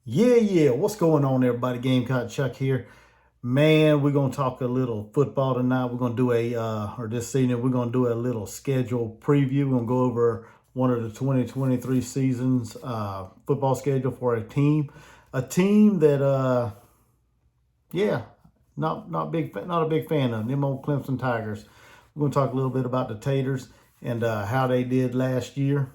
Yeah. What's going on, everybody? Gamecock Chuck here. Man, we're gonna talk a little football tonight. We're gonna do or this evening, we're gonna do a little schedule preview. We're gonna go over one of the 2023 seasons football schedule for a team that yeah, not a big fan of them old Clemson Tigers. We're gonna talk a little bit about the Taters and how they did last year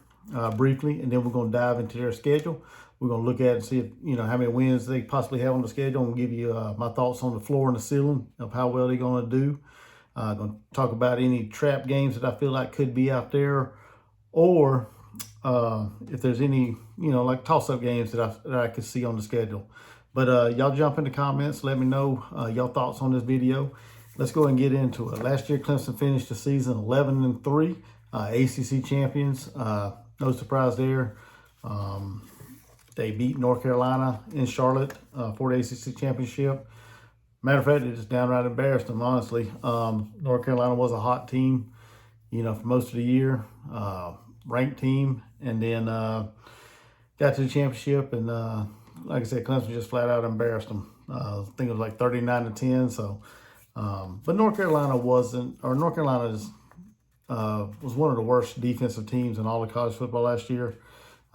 briefly, and then we're gonna dive into their schedule. We're gonna look at and see if how many wins they possibly have on the schedule, and give you my thoughts on the floor and the ceiling of how well they're gonna do. Gonna talk about any trap games that I feel like could be out there, or if there's any like toss-up games that I could see on the schedule. But y'all jump in the comments, let me know y'all thoughts on this video. Let's go and get into it. Last year, Clemson finished the season 11-3, ACC champions. No surprise there. They beat North Carolina in Charlotte for the ACC championship. Matter of fact, it just downright embarrassed them, honestly. North Carolina was a hot team, for most of the year, ranked team, and then got to the championship, and like I said, Clemson just flat out embarrassed them. I think it was like 39-10. So, but North Carolina wasn't, or North Carolina was one of the worst defensive teams in all of college football last year.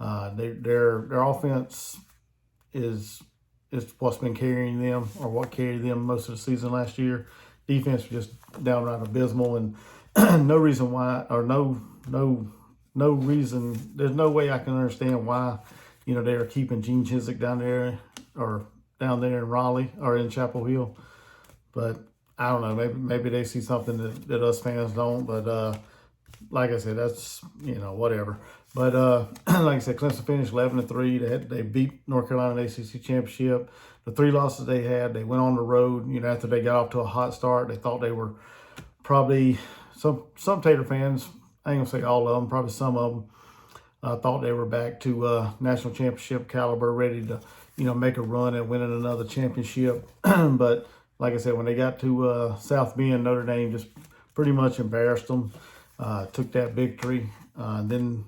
Their offense is what's been carrying them, or what carried them most of the season last year. Defense was just downright abysmal, and no reason why, or no reason. There's no way I can understand why, they are keeping Gene Chizik down there in Raleigh or in Chapel Hill. But I don't know. Maybe they see something that us fans don't. But like I said, that's whatever. But like I said, Clemson finished 11-3. They beat North Carolina in the ACC championship. The 3 losses they had, they went on the road. After they got off to a hot start, they thought they were probably some Tater fans. I ain't gonna say all of them, probably some of them thought they were back to national championship caliber, ready to make a run at winning another championship. But like I said, when they got to South Bend, Notre Dame just pretty much embarrassed them. Took that victory. Then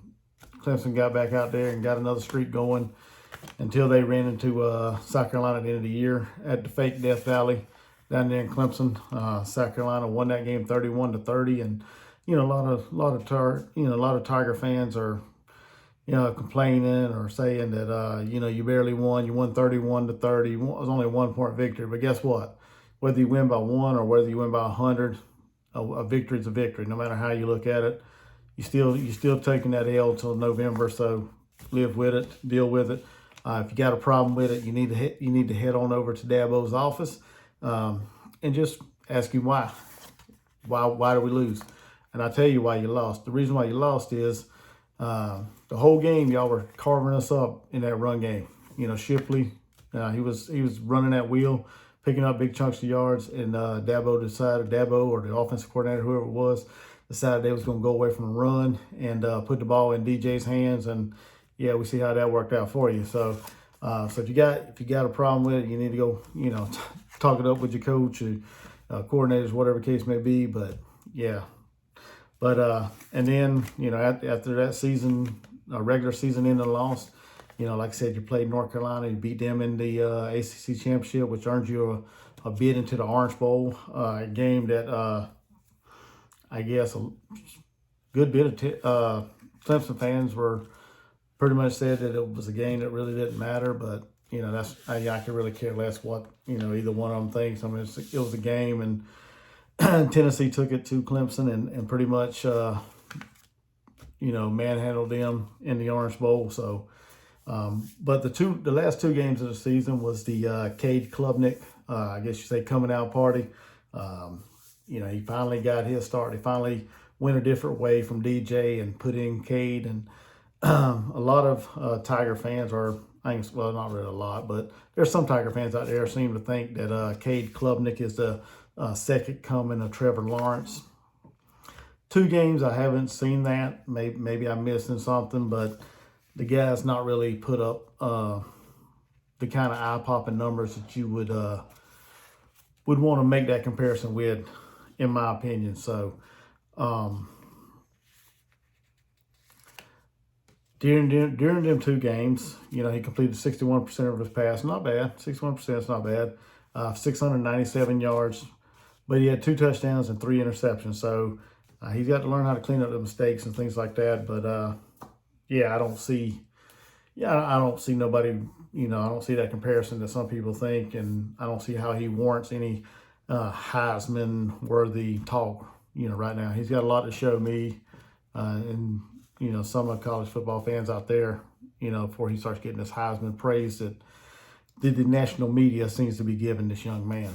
Clemson got back out there and got another streak going until they ran into South Carolina at the end of the year at the fake Death Valley down there in Clemson. South Carolina won that game 31-30, and a lot of Tiger fans are complaining or saying that you barely won. You won 31-30. It was only a 1-point victory, but guess what? Whether you win by 1 or whether you win by 100, a victory is a victory. No matter how you look at it, you still taking that L till November. So live with it, deal with it. If you got a problem with it, you need to head on over to Dabo's office and just ask him why. Why do we lose? And I tell you why you lost. The reason why you lost is the whole game y'all were carving us up in that run game. Shipley, he was running that wheel, picking up big chunks of yards, and Dabo or the offensive coordinator, whoever it was, decided they was going to go away from the run and put the ball in DJ's hands. And yeah, we see how that worked out for you. So if you got a problem with it, you need to go talk it up with your coach or coordinators, whatever case may be. But yeah. But and then after that season, regular season ending loss, like I said, you played North Carolina, you beat them in the ACC championship, which earned you a bid into the Orange Bowl, a game that I guess a good bit of Clemson fans were pretty much said that it was a game that really didn't matter. But I could really care less what either one of them thinks. I mean, it was a game, and Tennessee took it to Clemson and pretty much, manhandled them in the Orange Bowl. So, but the last 2 games of the season was the Cade Klubnik, I guess you say, coming out party. He finally got his start. He finally went a different way from DJ and put in Cade. And a lot of Tiger fans well, not really a lot, but there's some Tiger fans out there seem to think that Cade Klubnik is the second coming of Trevor Lawrence. 2 games, I haven't seen that. Maybe I'm missing something, but the guy's not really put up the kind of eye-popping numbers that you would want to make that comparison with, in my opinion. So during them 2 games, he completed 61% of his pass. Not bad. 61% is not bad. 697 yards, but he had 2 touchdowns and 3 interceptions. So he's got to learn how to clean up the mistakes and things like that. But yeah, I don't see nobody. I don't see that comparison that some people think, and I don't see how he warrants any Heisman worthy talk. Right now he's got a lot to show me, and some of the college football fans out there. Before he starts getting this Heisman praise that the national media seems to be giving this young man.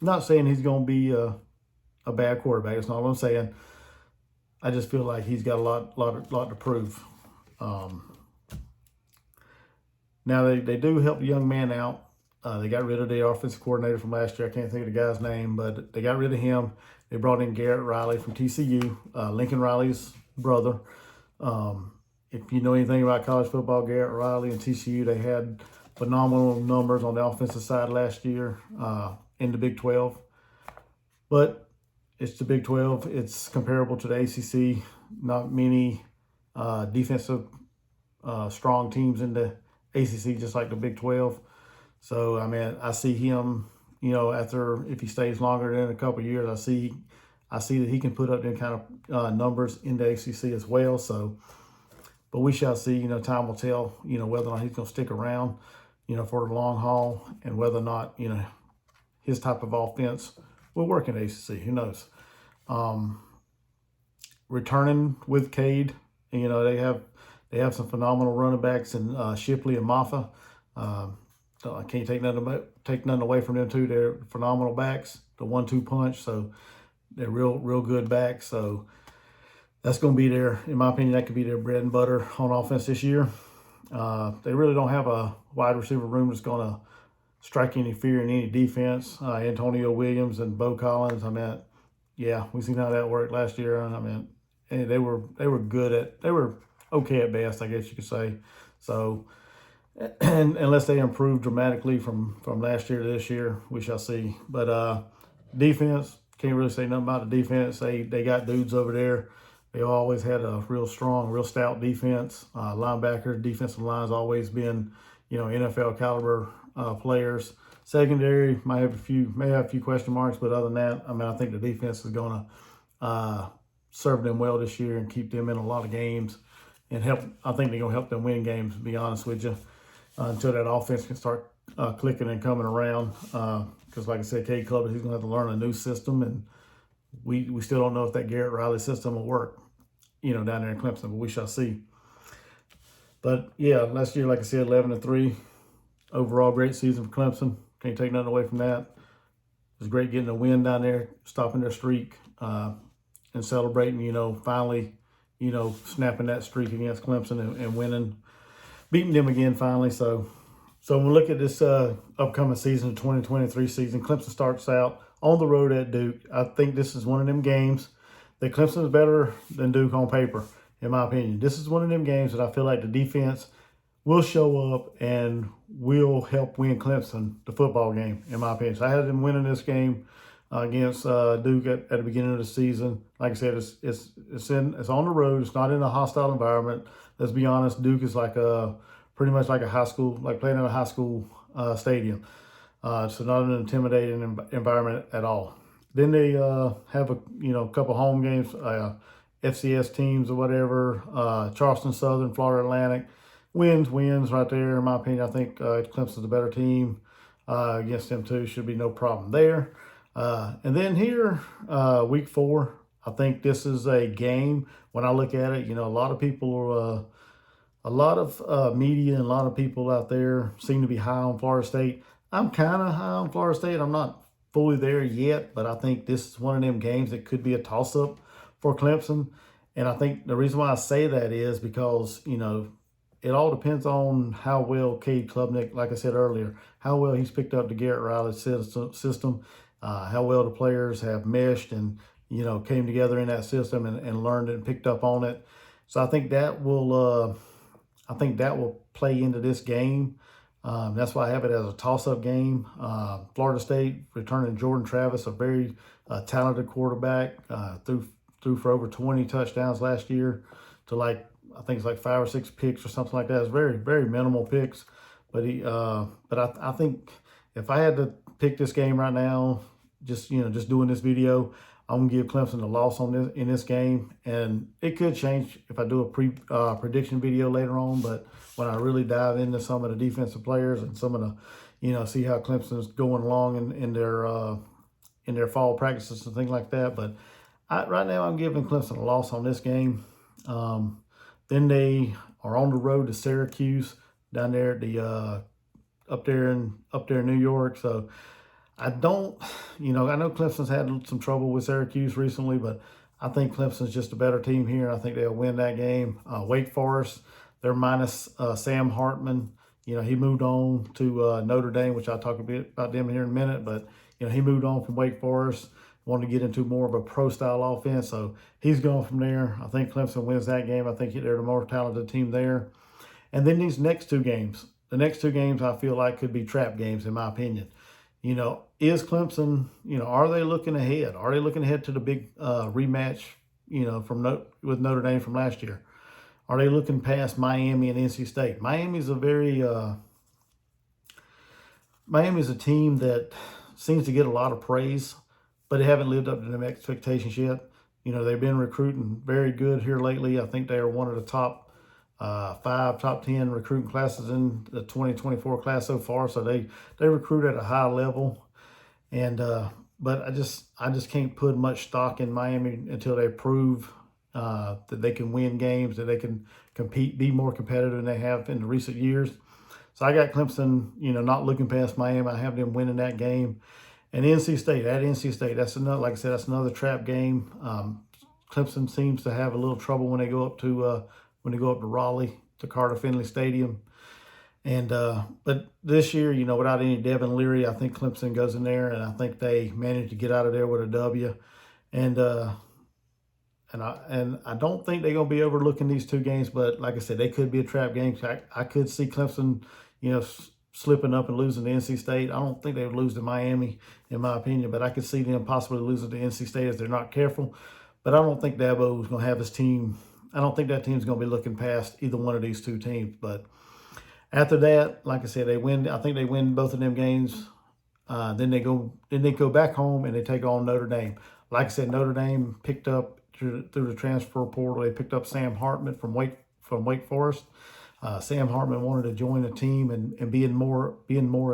I'm not saying he's going to be a bad quarterback. That's not what I'm saying. I just feel like he's got a lot to prove. Now they do help the young man out. They got rid of the offensive coordinator from last year. I can't think of the guy's name, but they got rid of him. They brought in Garrett Riley from TCU, Lincoln Riley's brother. If you know anything about college football, Garrett Riley and TCU, they had phenomenal numbers on the offensive side last year in the Big 12. But it's the Big 12. It's comparable to the ACC. Not many defensive strong teams in the ACC, just like the Big 12. So, I see him, if he stays longer than a couple of years, I see that he can put up them kind of numbers in the ACC as well. So, but we shall see. Time will tell, whether or not he's going to stick around, for the long haul, and whether or not, his type of offense will work in the ACC. Who knows? Returning with Cade, they have some phenomenal running backs in Shipley and Maffa. I can't take nothing away from them too. They're phenomenal backs, the 1-2 punch. So they're real good backs. So that's going to be in my opinion, that could be their bread and butter on offense this year. They really don't have a wide receiver room that's going to strike any fear in any defense. Antonio Williams and Bo Collins. We've seen how that worked last year. And they were good they were okay at best, I guess you could say. So, and unless they improve dramatically from last year to this year, we shall see. But defense, can't really say nothing about the defense. They got dudes over there. They always had a real strong, real stout defense. Linebackers, defensive line's always been, NFL caliber players. Secondary may have a few question marks, but other than that, I think the defense is going to serve them well this year and keep them in a lot of games and help. I think they're going to help them win games, to be honest with you, until that offense can start clicking and coming around. Because like I said, Cade Club, he's going to have to learn a new system, and we still don't know if that Garrett Riley system will work, down there in Clemson, but we shall see. But yeah, last year, like I said, 11-3, overall great season for Clemson. Can't take nothing away from that. It was great getting a win down there, stopping their streak, and celebrating, finally, snapping that streak against Clemson and winning, beating them again finally. So when we look at this upcoming season, the 2023 season, Clemson starts out on the road at Duke. I think this is one of them games that Clemson is better than Duke on paper, in my opinion. This is one of them games that I feel like the defense will show up and will help win Clemson the football game, in my opinion. So I had them winning this game against Duke at the beginning of the season. Like I said, it's on the road. It's not in a hostile environment. Let's be honest, Duke is pretty much like a high school, like playing in a high school stadium. So not an intimidating environment at all. Then they have a couple home games, FCS teams or whatever, Charleston Southern, Florida Atlantic. Wins right there, in my opinion. I think Clemson's a better team against them too. Should be no problem there. And then here, week 4, I think this is a game. When I look at it, a lot of people, a lot of media and a lot of people out there seem to be high on Florida State. I'm kind of high on Florida State. I'm not fully there yet, but I think this is one of them games that could be a toss-up for Clemson. And I think the reason why I say that is because, it all depends on how well Cade Klubnik, like I said earlier, how well he's picked up the Garrett Riley system, how well the players have meshed and, came together in that system and learned it and picked up on it. So I think that will play into this game. That's why I have it as a toss-up game. Florida State returning Jordan Travis, a very talented quarterback, threw for over 20 touchdowns last year to I think it's like 5 or 6 picks or something like that. It's very, very minimal picks. But I think if I had to pick this game right now, just doing this video, I'm gonna give Clemson a loss in this game, and it could change if I do a prediction video later on. But when I really dive into some of the defensive players and some of the, see how Clemson's going along in their fall practices and things like that. But right now, I'm giving Clemson a loss on this game. Then they are on the road to Syracuse down there at the up there in New York. So I don't, I know Clemson's had some trouble with Syracuse recently, but I think Clemson's just a better team here. I think they'll win that game. Wake Forest, they're minus Sam Hartman. He moved on to Notre Dame, which I'll talk a bit about them here in a minute. But, he moved on from Wake Forest, wanted to get into more of a pro-style offense. So he's going from there. I think Clemson wins that game. I think they're the more talented team there. And then the next two games I feel like could be trap games, in my opinion. Is Clemson, are they looking ahead? Are they looking ahead to the big rematch, with Notre Dame from last year? Are they looking past Miami and NC State? Miami's a team that seems to get a lot of praise, but they haven't lived up to them expectations yet. They've been recruiting very good here lately. I think they are one of the top 5, top 10 recruiting classes in the 2024 class so far. So they recruit at a high level, and but I just can't put much stock in Miami until they prove that they can win games, that they can compete, be more competitive than they have in the recent years. So I got Clemson, not looking past Miami. I have them winning that game. And NC State, that's another, like I said, that's another trap game. Clemson seems to have a little trouble when they go up to Raleigh, to Carter Finley Stadium. And but this year, without any Devin Leary, I think Clemson goes in there, and I think they manage to get out of there with a W. And I don't think they're going to be overlooking these two games, but like I said, they could be a trap game. I could see Clemson, slipping up and losing to NC State. I don't think they would lose to Miami, in my opinion, but I could see them possibly losing to NC State if they're not careful. But I don't think Dabo is going to have his team. I don't think that team's going to be looking past either one of these two teams. But after that, like I said, they win. I think they win both of them games. Then they go back home and they take on Notre Dame. Like I said, Notre Dame picked up through the transfer portal. They picked up Sam Hartman from Wake Forest. Sam Hartman wanted to join the team and being more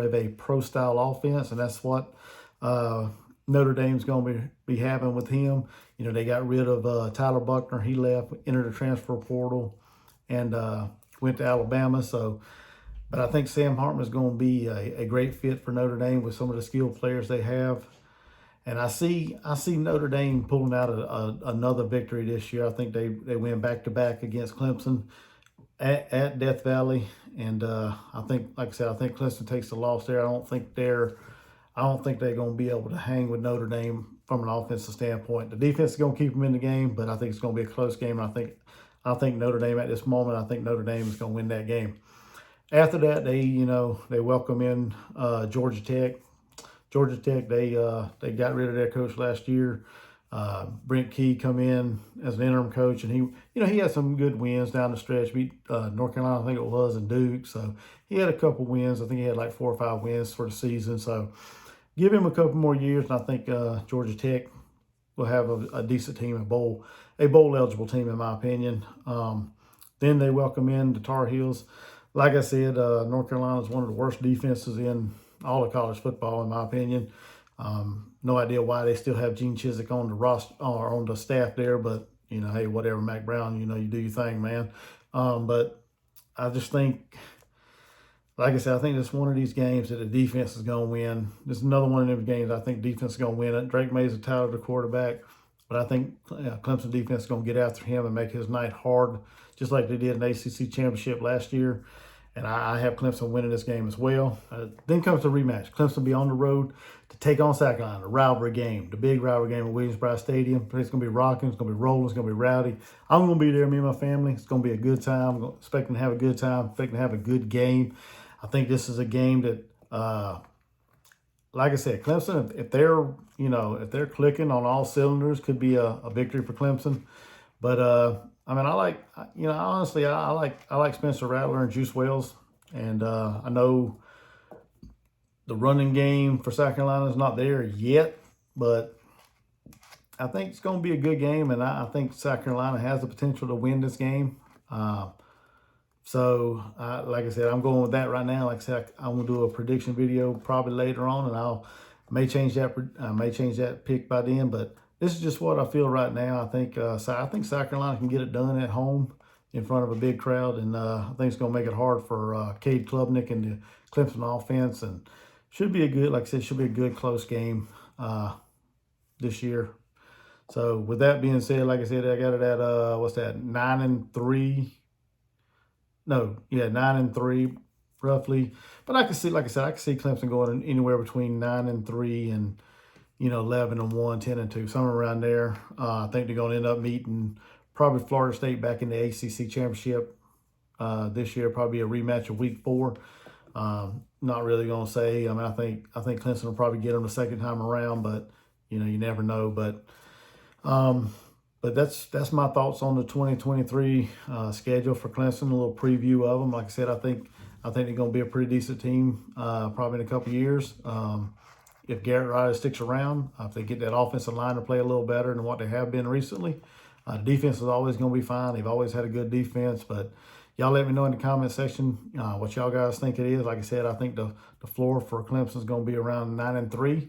of a pro style offense, and that's what Notre Dame's going to be having with him. They got rid of Tyler Buckner. He left, entered the transfer portal, and went to Alabama. But I think Sam Hartman is going to be a great fit for Notre Dame with some of the skilled players they have. And I see Notre Dame pulling out another victory this year. I think they win back-to-back against Clemson at Death Valley. And I think, like I said, I think Clemson takes the loss there. I don't think they're going to be able to hang with Notre Dame from an offensive standpoint. The defense is going to keep them in the game, but I think it's going to be a close game. And I think Notre Dame at this moment, I think Notre Dame is going to win that game. After that, they welcome in Georgia Tech. Georgia Tech, they got rid of their coach last year. Brent Key come in as an interim coach, and he had some good wins down the stretch. Beat North Carolina, I think it was, and Duke. So he had a couple wins. I think he had like 4 or 5 wins for the season. So give him a couple more years, and I think Georgia Tech will have a decent team, a bowl eligible team, in my opinion. Then they welcome in the Tar Heels. Like I said, North Carolina is one of the worst defenses in all of college football, in my opinion. No idea why they still have Gene Chizik on the roster or on the staff there, but hey, whatever, Mac Brown, you do your thing, man. But I just think, like I said, I think it's one of these games that the defense is going to win. This is another one of them games I think defense is going to win it. Drake May's a talented quarterback, but I think Clemson defense is going to get after him and make his night hard, just like they did in the ACC championship last year. And I have Clemson winning this game as well. Then comes the rematch. Clemson be on the road to take on South Carolina, the rivalry game, the big rivalry game at Williams-Brice Stadium. It's going to be rocking. It's going to be rolling. It's going to be rowdy. I'm going to be there, me and my family. It's going to be a good time. I'm expecting to have a good time, expecting to have a good game. I think this is a game that, like I said, Clemson, if they're clicking on all cylinders, could be a victory for Clemson. But I mean, honestly, I like Spencer Rattler and Juice Wells, and I know the running game for South Carolina is not there yet, but I think it's going to be a good game, and I think South Carolina has the potential to win this game. So, like I said, I'm going with that right now. Like I said, I'm going to do a prediction video probably later on, and I may change that pick by then. But this is just what I feel right now. I think South Carolina can get it done at home in front of a big crowd, and I think it's going to make it hard for Cade Klubnik and the Clemson offense, and should be a good, like I said, should be a good close game this year. So with that being said, like I said, I got it at 9-3. No, yeah, 9-3 roughly. But I can see, like I said, I can see Clemson going anywhere between 9-3 and 11-1, 10-2, somewhere around there. I think they're going to end up meeting probably Florida State back in the ACC championship this year. Probably a rematch of Week 4. Not really going to say. I mean, I think Clemson will probably get them the second time around, but you never know. But that's my thoughts on the 2023 schedule for Clemson. A little preview of them. Like I said, I think they're going to be a pretty decent team probably in a couple of years. If Garrett Riley sticks around, if they get that offensive line to play a little better than what they have been recently, defense is always going to be fine. They've always had a good defense, but y'all let me know in the comment section what y'all guys think it is. Like I said, I think the floor for Clemson is going to be around 9-3.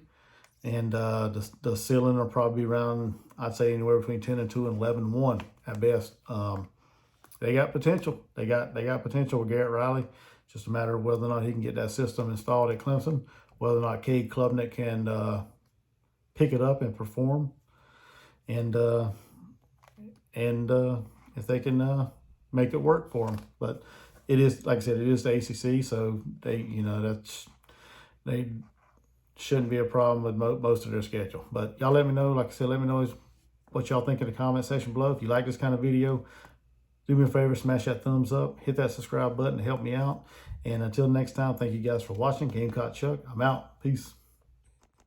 And the ceiling will probably be around, I'd say, anywhere between 10-2 and 11-1 at best. They got potential. They got potential with Garrett Riley. It's just a matter of whether or not he can get that system installed at Clemson, whether or not Cade Klubnik can pick it up and perform, and if they can make it work for them. But it is, like I said, it is the ACC, so they shouldn't be a problem with most of their schedule. But y'all let me know. Like I said, let me know what y'all think in the comment section below. If you like this kind of video, do me a favor, smash that thumbs up, hit that subscribe button to help me out. And until next time, thank you guys for watching. Gamecock Chuck, I'm out. Peace.